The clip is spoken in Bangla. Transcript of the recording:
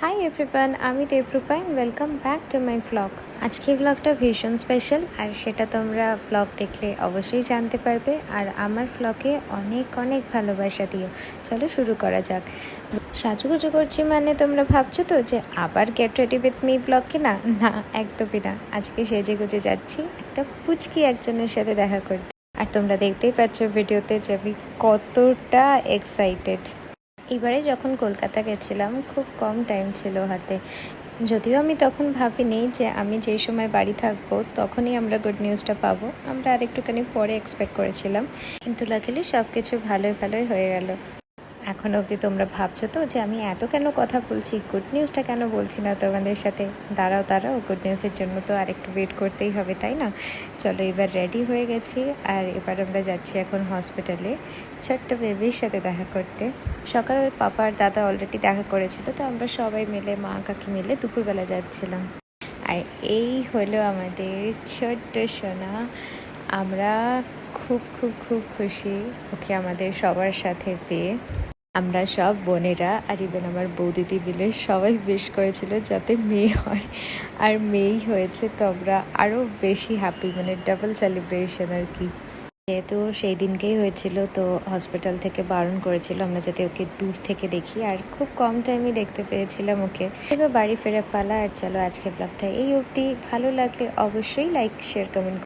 হাই এভরিওয়ান, আমি Debrupa and welcome back to my vlog. আজকের ভ্লগটা ভীষণ স্পেশাল, আর সেটা তোমরা ভ্লগ দেখলে অবশ্যই জানতে পারবে। আর আমার ভ্লগে অনেক অনেক ভালোবাসা দিও। চলো শুরু করা যাক। সাজুগুজু করছি মানে তোমরা ভাবছো তো যে আবার get ready with me vlog কি না? না, একদমই না। আজকে সেজে গুজে যাচ্ছি একটা পুচকি একজনের সাথে দেখা করতে। আর তোমরা দেখতেই পাচ্ছ ভিডিওতে যে আমি কতটা এক্সাইটেড। এবারে যখন কলকাতা গেছিলাম খুব কম টাইম ছিল হাতে, যদিও আমি তখন ভাবিনি যে আমি যেই সময় বাড়ি থাকবো তখনই আমরা গুড নিউজটা পাবো। আমরা আরেকটুখানি পরে এক্সপেক্ট করেছিলাম, কিন্তু লাকিলি সব কিছু ভালোই ভালোই হয়ে গেল। এখন অবধি তোমরা ভাবছো তো যে আমি এত কেন কথা বলছি, গুড নিউজটা কেন বলছি না তোমাদের সাথে। দাঁড়াও দাঁড়াও, গুড নিউজের জন্য তো আরেকটু ওয়েট করতেই হবে, তাই না? চলো, এবার রেডি হয়ে গেছি আর এবার আমরা যাচ্ছি এখন হসপিটালে ছোট্ট বেবির সাথে দেখা করতে। সকালে পাপা আর দাদা অলরেডি দেখা করেছিল, তো আমরা সবাই মিলে মা কাকি মিলে দুপুরবেলা যাচ্ছিলাম। আর এই হলো আমাদের ছোট্ট সোনা। আমরা খুব খুব খুব খুশি ওকে আমাদের সবার সাথে পেয়ে। আমরা সব বোনেরা আর ইভেন আমার বৌদিদি মিলে সবাই উইশ করেছিল যাতে মেয়ে হয়, আর মেয়েই হয়েছে। তো আমরা আরও বেশি হ্যাপি, মানে ডাবল সেলিব্রেশন আর কি। যেহেতু সেই দিনকেই হয়েছিল, তো হসপিটাল থেকে বারণ করেছিল আমরা যাতে ওকে দূর থেকে দেখি, আর খুব কম টাইমে দেখতে পেয়েছিলাম ওকে। এবার বাড়ি ফেরা পালা। আর চলো, আজকে ব্লগটা এই অবধি। ভালো লাগলে অবশ্যই লাইক, শেয়ার, কমেন্ট